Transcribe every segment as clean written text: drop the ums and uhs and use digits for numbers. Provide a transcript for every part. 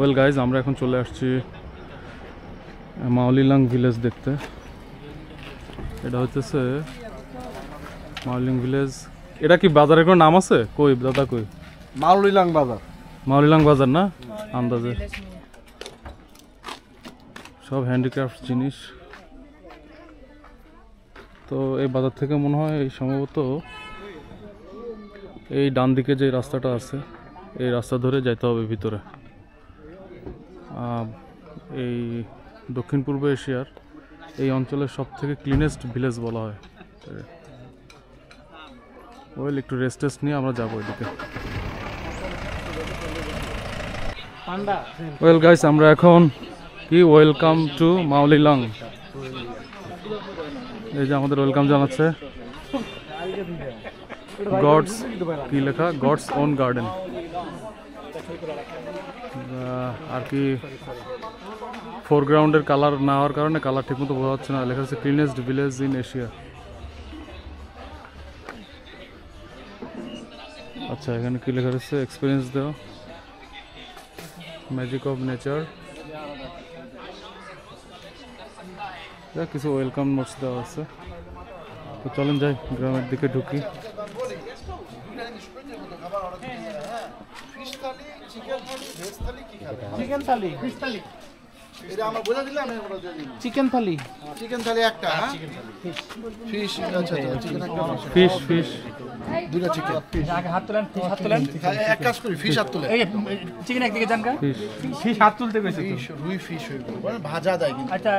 Well guys, আমরা এখন চলে আসছি মাওলিলাং ভিলেজ দেখতে। এটা হচ্ছে মাওলিলাং ভিলেজ। এটা কি বাজারের কোনো নাম আছে? কই দাদা কই? মাওলিলাং বাজার। মাওলিলাং বাজার না? আন্দাজে সব হ্যান্ডিক্রাফট জিনিস। তো এই বাজার থেকে মনে হয় এই সম্ভবত এই ডান দিকে যে রাস্তাটা আছে এই রাস্তা ধরে যাইতে হবে ভিতরে। এই দক্ষিণ পূর্ব এশিয়ার এই অঞ্চলের সব থেকে ক্লিনেস্ট ভিলেজ বলা হয়। ওয়েল, একটু রেস্ট নিয়ে আমরা যাবো এদিকে। ওয়েল গাইস, আমরা এখন কি ওয়েলকাম টু মাওলিলাং। এই যে আমাদের ওয়েলকাম জানাচ্ছে গডস, কি লেখা, গডস ওন গার্ডেন। আর কি ফোরগ্রাউন্ডের কালার না হওয়ার কারণে কালার ঠিকমতো বোঝা যাচ্ছে না। লেখা হচ্ছে ক্লিনেস্ট ভিলেজ ইন এশিয়া। আচ্ছা, এখানে কি লেখা রয়েছে? এক্সপিরিয়েন্স দেওয়া, ম্যাজিক অফ নেচার, কিছু ওয়েলকাম নোটস দেওয়া আছে। তো চলেন যাই, গ্রামের দিকে ঢুকি। চিকেন থালি, ফিশ থালি। এটা আমরা বলে দিলাম, আমি বলে দিই। চিকেন থালি, চিকেন থালি একটা, হ্যাঁ? ফিশ, আচ্ছা আচ্ছা, চিকেন একটা, ফিশ, ফিশ দুটো চিকেন। আগে হাত তোলেন, ফিশ হাত তোলেন। এক কাজ করি, ফিশ হাত তোলে। এই চিকেন একদিকে যান কা, ফিশ হাত তুলতে কইছে তো। রুই ফিশ হইব, মানে ভাজা দেয় কিন্তু। আচ্ছা,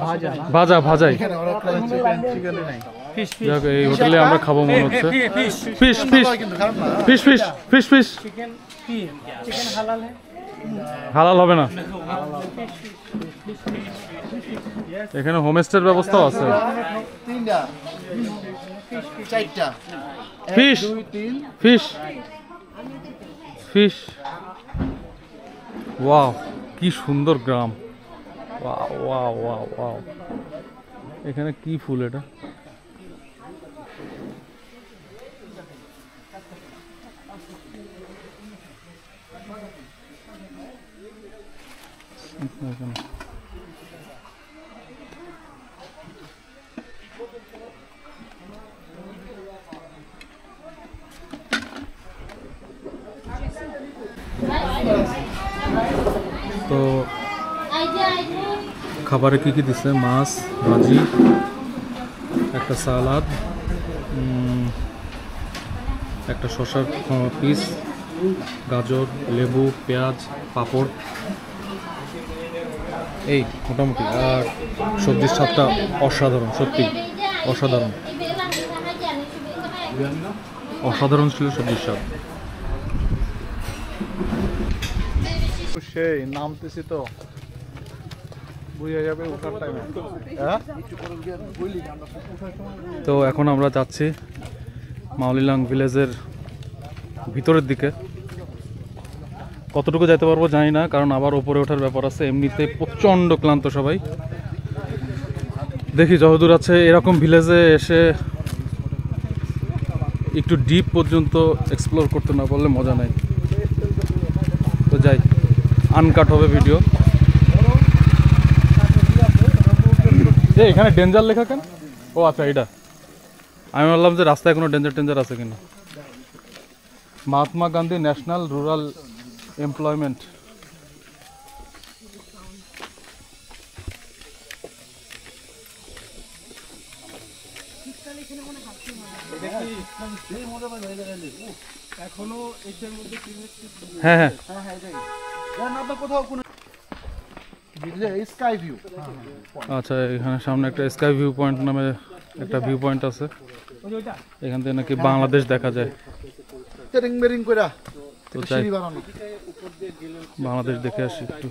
ভাজা ভাজা ভাজাই। এখানে ওরা চিকেন নাই। Fish, fish. যাক, এই হোটেলে আমরা খাবো মনে হচ্ছে। ফিশ, ফিশ, ফিশ, কিন্তু খারাপ না। Fish, fish, fish, fish. Chicken কি? চিকেন হালাল है? হালাল হবে না। এখানে হোমস্টের ব্যবস্থাও আছে। তিনটা, চারটা, ফিশ, ফিশ, ফিশ। ওয়াও, কি সুন্দর গ্রাম। Wow wow wow wow. এখানে কি ফুল এটা? তো খাবারে কি কি দিছে? মাছ ভাজি, একটা সালাদ, একটা শসার পিস, গাজর, লেবু, পেঁয়াজ, পাঁপড়, এই মোটামুটি। আর সবজির স্বাদটা অসাধারণ, সত্যি অসাধারণ, অসাধারণ ছিল সবজির স্বাদ। সেই নামতেছি তো বুঝে যাবে ওঠার টাইমে। হ্যাঁ, তো এখন আমরা যাচ্ছি মাওলিলাং ভিলেজের ভিতরের দিকে। কতটুকু যেতে পারবো জানি না, কারণ আবার ওপরে ওঠার ব্যাপার আছে। এমনিতে প্রচণ্ড ক্লান্ত সবাই। দেখি যতদূর আছে। এরকম ভিলেজে এসে একটু ডিপ পর্যন্ত এক্সপ্লোর করতে না পারলে মজা নাই। তো যাই, আনকাট হবে ভিডিও। এখানে ডেঞ্জার লেখা কেন? ও আচ্ছা, এটা আমি বললাম যে রাস্তায় কোনো ডেঞ্জার আছে কিনা। Mahatma Gandhi national rural employment. হ্যাঁ হ্যাঁ, স্কাই ভিউ। আচ্ছা, এখানে সামনে একটা স্কাই ভিউ পয়েন্ট নামে একটা ভিউ পয়েন্ট আছে। এখান থেকে নাকি বাংলাদেশ দেখা যায়। তো যাই, বাংলাদেশ দেখে আসি একটু।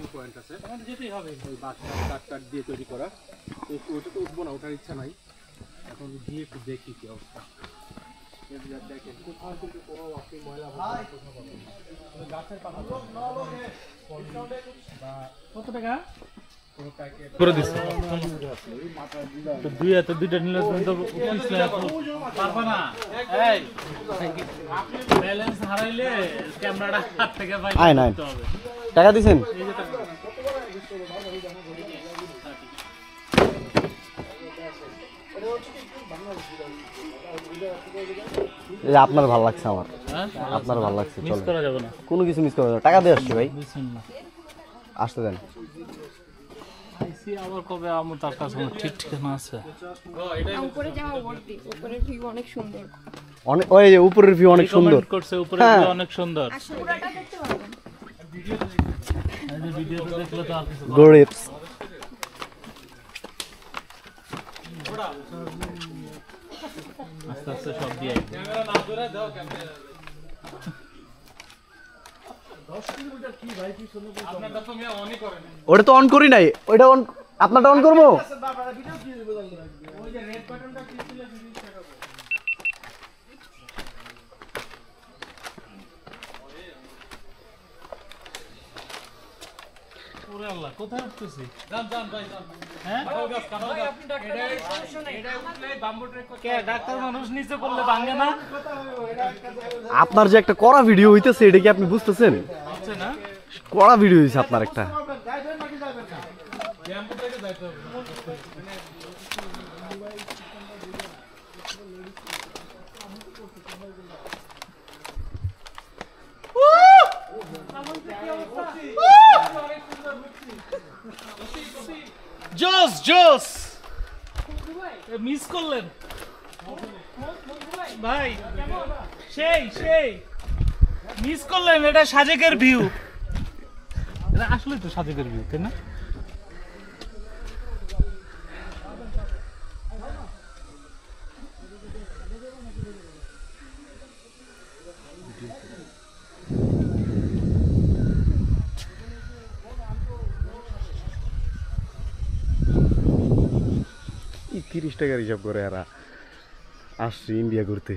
কত টাকা করে দিচ্ছে। তো দুইটা নিলে তো পারবা না। এই ব্যালেন্স হারাইলে ক্যামেরাটা হাত থেকে বাইরে করতে হবে। টাকা দিছেন? আপনার ভালো লাগছে আমার, আপনার ভালো লাগছে। মিস করা যাবে না, কোনো কিছু মিস করা যাবে। টাকা দিয়ে আসছি ভাই, আসতে দেন। আবার কবে আমার তার কাছে ঠিক ঠিকানা আছে। উপরে যাওয়া ওয়ার্ডি, উপরের ভিউ অনেক সুন্দর। অনেক ওই যে উপরের ভিউ অনেক সুন্দর করছে, উপরের ভিউ অনেক সুন্দর। পুরোটা দেখতে পারবেন। এই ভিডিওতে দেখলে তো আর কিছু গরিব। আস্তে আস্তে সব দিয়ে ওটা তো অন করি নাই, ওইটা অন, আপনারটা অন করবো। কোথায় উঠতেছি? হ্যাঁ? ডাক্তার মানুষ নিচে পড়লে ভাঙে না? আপনার যে একটা কড়া ভিডিও হইতেছে, এটা কি আপনি বুঝতেছেন? হচ্ছে না? কড়া ভিডিও হইছে আপনার একটা। জোস জোস মিস করলেন ভাই, সেই সেই মিস করলেন। এটা সাজেকের ভিউ, এটা আসলে তো সাজেকের ভিউ, তাই না? এই 30 টাকার হিসাব করে এরা আসছে ইন্ডিয়া ঘুরতে।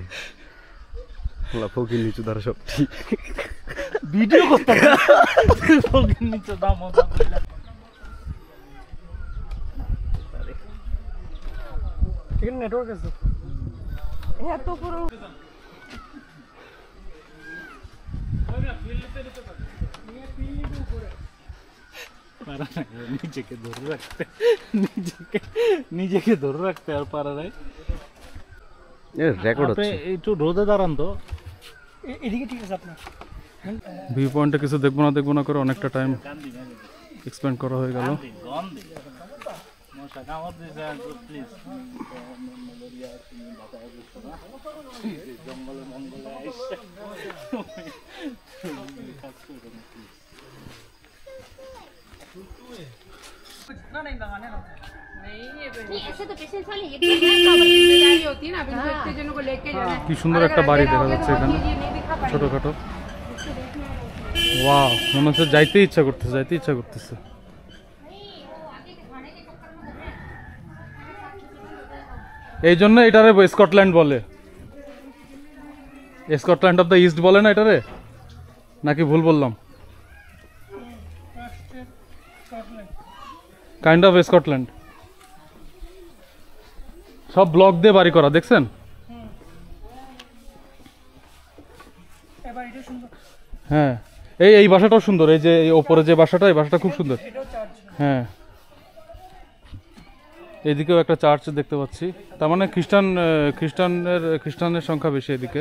ফকির নিচু ধারা সব ঠিক ভিডিও করতে ফকির নিচে দাম মজা কইলা। এখানে নেটওয়ার্ক আছে। এত পুরো নিজেকে ধরে রাখতে, নিজেকে ধরে রাখতে আর পারা নাই। রেকর্ড হচ্ছে। একটু রোদে দাঁড়ান তো, এদিকে ঠিক আছে আপনার। ভিউ পয়েন্টে কিছু দেখবো না করে অনেকটা টাইম এক্সপেন্ড করা হয়ে গেল। ऐसे तो पेशेंट वाले ये जिम्मेदारी होती है ना, अब इनको इतने जनों को लेके जाना है। কি সুন্দর একটা বাড়ি দেখা যাচ্ছে এখানে, ছোটখাটো। ওয়াও, মনে হচ্ছে যাইতে ইচ্ছা করতেছে। এই জন্য এটারে স্কটল্যান্ড বলে, স্কটল্যান্ড অফ দ্য ইস্ট বলে না এটারে, নাকি ভুল বললাম? Kind of Scotland. সব ব্লক দিয়ে বাড়ি করা, দেখছেন? হ্যাঁ, এই বাসাটাও সুন্দর। এই যে ওপরে যে বাসাটা, এই বাসাটা খুব সুন্দর। হ্যাঁ, এদিকেও একটা চার্চ দেখতে পাচ্ছি। তার মানে খ্রিস্টানের সংখ্যা বেশি এদিকে।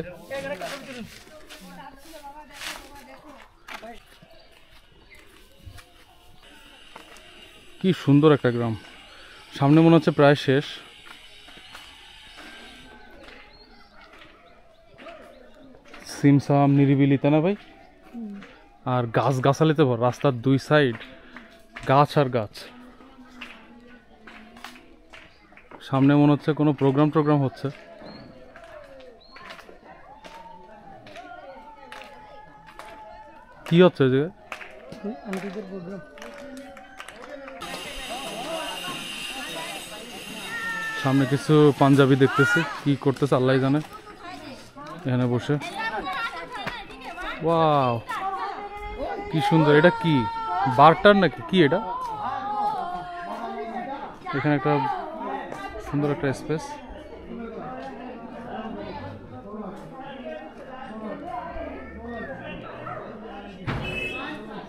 কি সুন্দর একটা গ্রাম। সামনে মনে হচ্ছে প্রায় শেষ। সিমসাম নিরিবিলি, তাই না ভাই? আর গাছ গাছালিতে ভর, রাস্তার দুই সাইড গাছ আর গাছ। সামনে মনে হচ্ছে কোনো প্রোগ্রাম হচ্ছে। কি হচ্ছে যে সামনে কিছু পাঞ্জাবি দেখতেছি, কি করতেছে আল্লাহ জানে এখানে বসে। ওয়াও, কি সুন্দর। এটা কি বারটার নাকি কি এটা? এখানে একটা সুন্দর একটা স্পেস।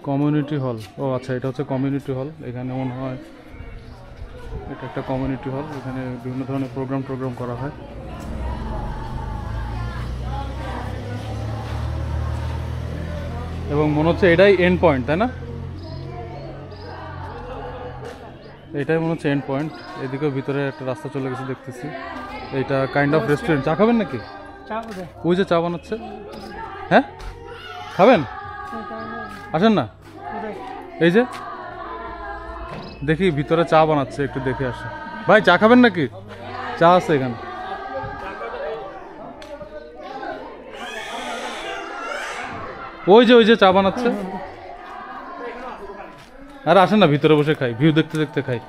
কমিউনিটি হল, ও আচ্ছা এটা হচ্ছে কমিউনিটি হল। এখানে মনে হয় এটা একটা কমিউনিটি হল, এখানে বিভিন্ন ধরনের প্রোগ্রাম করা হয়। এবং মনে হচ্ছে এটাই এন্ড পয়েন্ট, তাই না? এটাই মনে হচ্ছে এন্ড পয়েন্ট। এদিকেও ভিতরে একটা রাস্তা চলে গেছে দেখতেছি। এইটা কাইন্ড অফ রেস্টুরেন্ট। চা খাবেন নাকি? ওই যে চা বানাচ্ছে। হ্যাঁ খাবেন? আসেন না, এই যে দেখি ভিতরে চা বানাচ্ছে, একটু দেখে আসে। ভাই চা খাবেন নাকি? চা আছে এখানে। ওই যে চা বানাচ্ছে। আর আসেন না, ভিতরে বসে খাই, ভিউ দেখতে দেখতে খাই।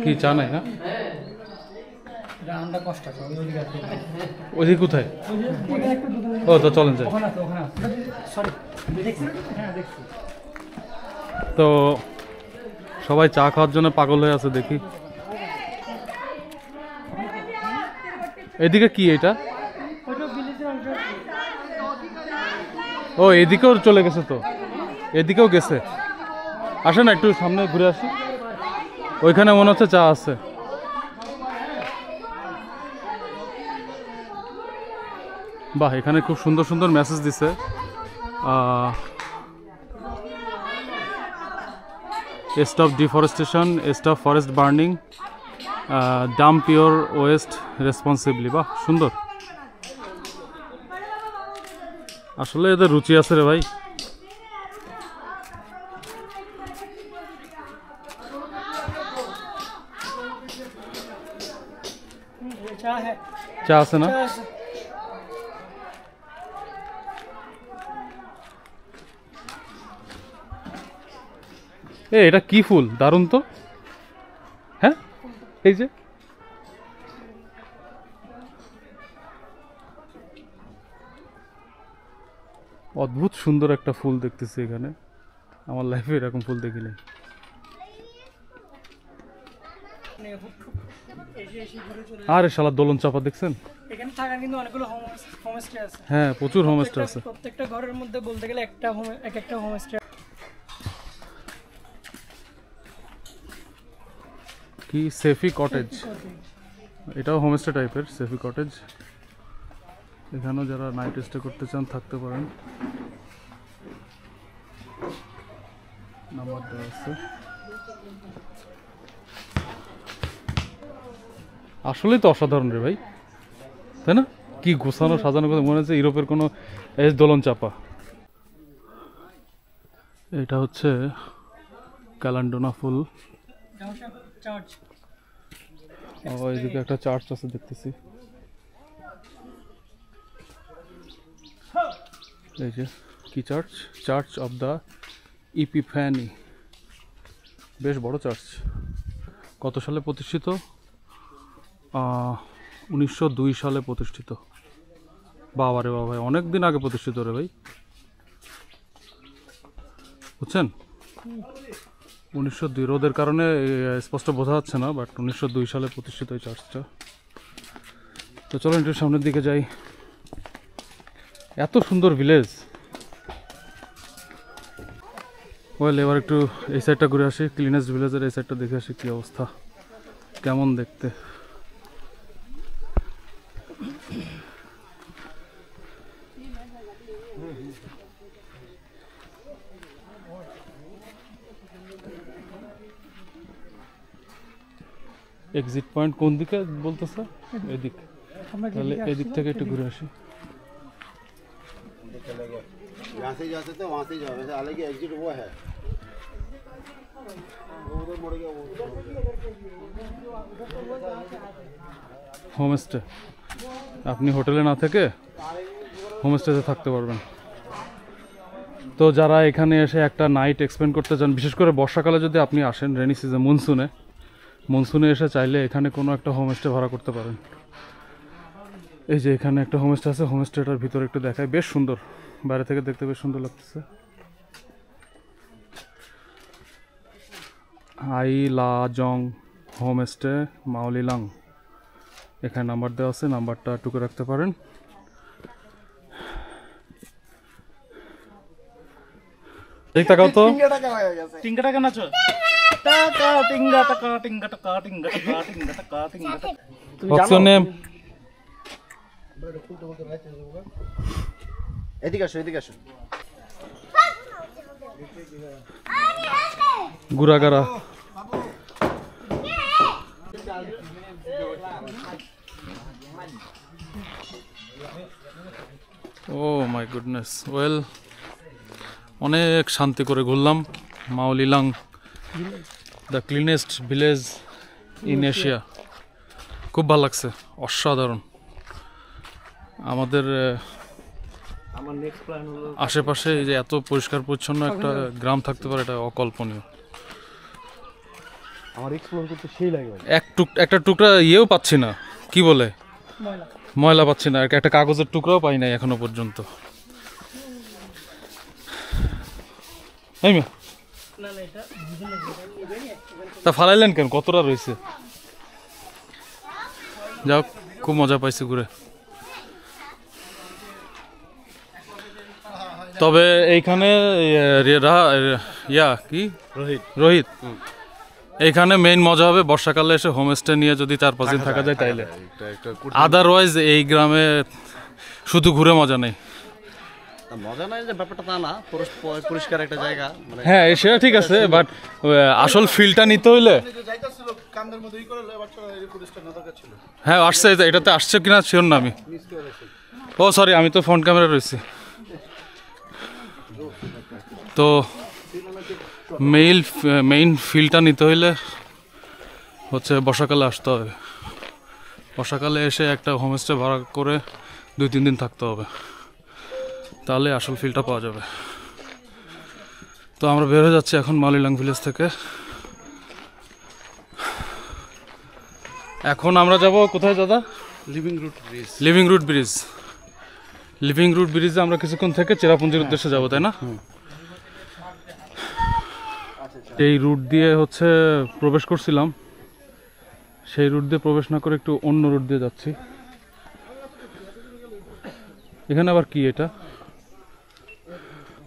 কি চা নাই না? ওইদিকে কোথায়? ও তো চলেন যাই। তো সবাই চা খাওয়ার জন্য পাগল হয়ে আছে দেখি। এদিকে কি এটা? ও এদিকেও চলে গেছে, তো এদিকেও গেছে। আসে না একটু সামনে ঘুরে আসি, ওইখানে মনে হচ্ছে চা আছে। বাহ, এখানে খুব সুন্দর সুন্দর মেসেজ দিছে। Stop deforestation, stop forest burning, dump your West responsibly. বাহ সুন্দর, আসলে এদের রুচি আছে রে ভাই। চা আছে না? এটা কি ফুল, দারুণ তো। হ্যাঁ এই যে অদ্ভুত সুন্দর একটা ফুল দেখতেছি এখানে, আমার লাইফে এরকম ফুল দেখিনি। আরে শালা দোলন চাপা দেখছেন? এখানে থাকার কিন্তু অনেকগুলো হোমস্টে আছে। হ্যাঁ প্রচুর হোমস্টে আছে। প্রত্যেকটা ঘরের মধ্যে বলতে গেলে একটা হোমস্টে। কি সেফি কটেজ, এটাও হোমস্টে টাইপের সেফি কটেজ। এখানেও যারা নাইট স্টে করতে চান থাকতে পারেন, নাম্বার দেওয়া আছে। আসলেই তো অসাধারণ রে ভাই, তাই না? কি গোছানো সাজানো কথা, মনে হচ্ছে ইউরোপের কোনো দোলন চাপা। এটা হচ্ছে ক্যালান্ডোনা ফুল। ও এদিকে একটা চার্চ আছে দেখতেছি। এই যে কি চার্চ, চার্চ অফ দ্য ইপিফ্যানি। বেশ বড় চার্চ। কত সালে প্রতিষ্ঠিত? 1902 সালে প্রতিষ্ঠিত। বাবা রে বাবা, অনেক দিন আগে প্রতিষ্ঠিত রে ভাই, বুঝছেন? 1902, রোদের কারণে স্পষ্ট বোঝা যাচ্ছে না, বাট 1902 সালে প্রতিষ্ঠিত এই চার্চটা। তো চলো একটু সামনের দিকে যাই। এত সুন্দর ভিলেজ। ওয়েল এবার একটু এই সাইডটা ঘুরে আসি, ক্লিনেস্ট ভিলেজের এই সাইডটা দেখে আসি কি অবস্থা, কেমন দেখতে। এক্সিট পয়েন্ট কোন দিকে বলতেছে? এদিক, তাহলে এদিক থেকে একটু ঘুরে আসি। यहाँ से जा सकते हैं, वहाँ से जाओ। वैसे अलग ही एग्जिट वो है, वो उधर मुड़ गया, वो হোমস্টে, আপনি হোটেলে না থেকে হোমস্টেতে থাকতে পারবেন। তো যারা এখানে এসে একটা নাইট এক্সপেন্ড করতে চান, বিশেষ করে বর্ষাকালে যদি আপনি আসেন, রেনি সিজন, মনসুনে এসে চাইলে এখানে কোনো একটা হোমস্টে ভাড়া করতে পারেন। এই যে এখানে একটা হোমস্টে আছে, হোমস্টেটার ভিতরে একটু দেখায়, বেশ সুন্দর, বাইরে থেকে দেখতে বেশ সুন্দর লাগতেছে। আই লা জং হোমস্টে মাওলিলাং, এখানে নাম্বার দেওয়া আছে, নাম্বারটা টুকে রাখতে পারেন। এই টাকাও তো টিঙ্গা টাকা নাচো টাকা টিঙ্গা টাকা টিঙ্গা টাকা টিঙ্গা টাকা টিঙ্গা টাকা টিঙ্গা টাকা। What's your name? এদিকে আসো, এদিকে আসো। গুরাগারা। ও মাই গুডনেস। ওয়েল, অনেক শান্তি করে ঘুরলাম। Mawlynnong, the cleanest village in Asia. খুব ভালো লাগছে, অসাধারণ। আমাদের আশেপাশে এই যে এত পরিষ্কার পরিচ্ছন্ন একটা গ্রাম থাকতে পারে, এটা অকল্পনীয়। আমার এক্সপ্লোর করতে সেই লাগে ভাই। একটা টুকরা ইয়েও পাচ্ছি না, কি বলে, ময়লা পাচ্ছি না, একটা কাগজের টুকরাও পাই নাই এখনো পর্যন্ত। এই মেয়ে, তা ফালাইলেন কেন? কতটা রয়েছে? যাও, খুব মজা পাইছি ঘুরে। তবে এইখানে কি রোহিত, এইখানে মেইন মজা হবে বর্ষাকালে এসে হোমস্টে নিয়ে যদি 4-5 দিন থাকা যায় তাইলে। আদারওয়াইজ এই গ্রামে শুধু ঘুরে মজা নেই। মজা নাই যে ব্যাপারটা তা না, পরিষ্কার একটা জায়গা মানে। হ্যাঁ, সেটা ঠিক আছে, বাট আসল ফিলটা নিতে হইলে যাইতাছিল কান্দের মধ্যে ই করে বাচ্চারা এই পুলিশটা না দরকার ছিল। হ্যাঁ আসছে, এটাতে আসছে কিনা শিওর না আমি। ও সরি, আমি তো ফ্রন্ট ক্যামেরা রয়েছি। তো মেইন ফিলটা নিতে হইলে হচ্ছে বর্ষাকালে আসতে হবে। বর্ষাকালে এসে একটা হোমস্টে ভাড়া করে 2-3 দিন থাকতে হবে, তাহলে আসল ফিলটা পাওয়া যাবে। তো আমরা বের হয়ে যাচ্ছি এখন মাওলিলাং ভিলেজ থেকে। এখন আমরা যাব কোথায় দাদা? লিভিং রুট ব্রিজে আমরা কিছুক্ষণ থেকে চেরাপুঞ্জির উদ্দেশ্যে যাব, তাই না? এই রুট দিয়ে হচ্ছে প্রবেশ করছিলাম, সেই রুট দিয়ে প্রবেশ না করে একটু অন্য রুট দিয়ে যাচ্ছি। এখানে আবার কি এটা?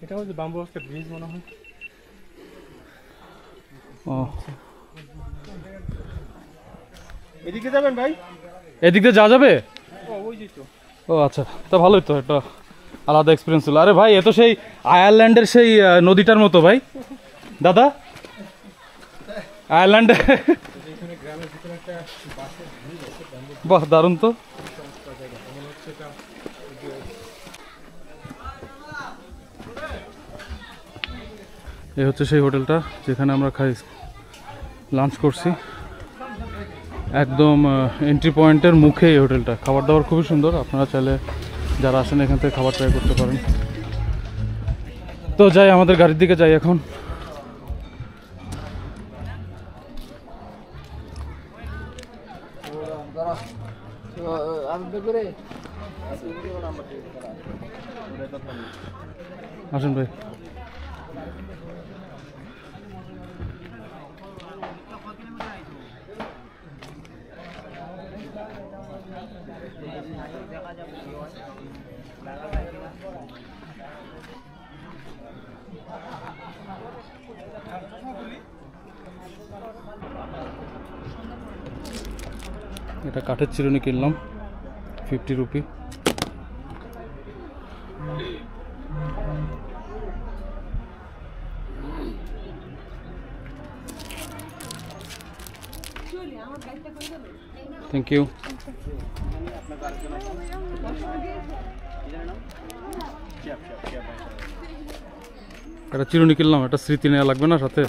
এটা হচ্ছে বাম্বু একটা ব্রিজ মনে হয়। ও, এদিকে যাবেন ভাই? এদিক দিয়ে যাওয়া যাবে? ওই যে তো। ও আচ্ছা, তা ভালোই তো, একটা আলাদা এক্সপিরিয়েন্স হলো। আরে ভাই, এ তো সেই আয়ারল্যান্ডের সেই নদীটার মতো ভাই। দাদা, আয়ারল্যান্ডে বাহ, দারুণ তো। এই হচ্ছে সেই হোটেলটা যেখানে আমরা লাঞ্চ করছি। একদম এন্ট্রি পয়েন্টের মুখে এই হোটেলটা। খাবার দাবার খুবই সুন্দর, আপনারা চাইলে যারা আসেন এখান থেকে খাবার ট্রাই করতে পারেন। তো যাই, আমাদের গাড়ির দিকে যাই এখন। আসেন ভাই। এটা কাঠের চিরুনি কিনলাম, 50 রুপি। Thank you. একটা চিরুনি কিনলাম, একটা স্মৃতি নেওয়া লাগবে না সাথে।